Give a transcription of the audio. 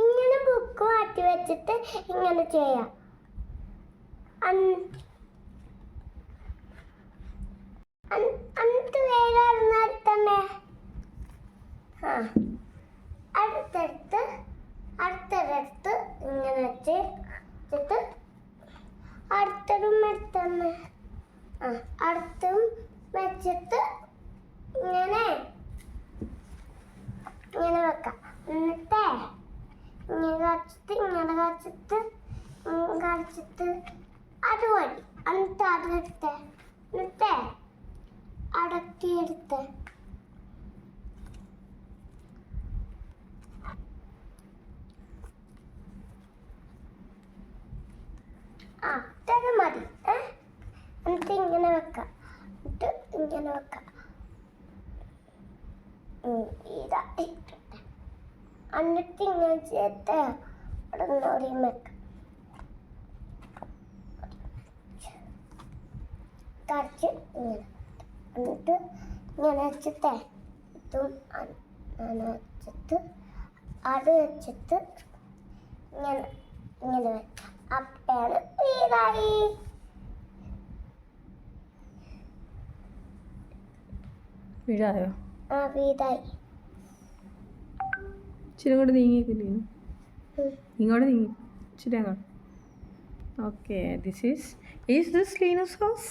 ഇങ്ങനെ ബുക്ക് മാറ്റി വെച്ചിട്ട് ഇങ്ങനെ ചെയ്യാം. എന്നിട്ട് വേറെ അടുത്തമ്മേ അടുത്തടുത്ത് ഇങ്ങനെ വെച്ചിട്ട് അടുത്തതും എടുത്തമ്മേ അടുത്തും വെച്ചിട്ട് ഇങ്ങനെ വെക്കാം. എന്നിട്ടേ ഇങ്ങനെ കാച്ചിട്ട് അത് മതി. എന്നിട്ട് അതെടുത്ത് എന്നിട്ടേ അടക്കിയെടുത്ത് അത് മതി. എന്നിട്ട് ഇങ്ങനെ വെക്കാം. ഇതാ ഇട്ടിട്ട് എന്നിട്ട് ഇങ്ങനെ ചെയ്തിട്ട് അവിടെ നോറിയും വെക്കാം. കറച്ച് ഇങ്ങനെ എന്നിട്ട് ഇങ്ങനെ വെച്ചിട്ടേ ഇതും അങ്ങനെ വെച്ചിട്ട് അത് വെച്ചിട്ട് ഇങ്ങനെ വെക്കാം. അപ്പയാണ് വീടായി. വീടായോ? വീടായി. ഇച്ചിരി കൂടെ നീങ്ങിക്കില്ലേ? ഇങ്ങോട്ട് നീങ്ങി ഇച്ചിരി അങ്ങോട്ട്. Okay, is this Linus house?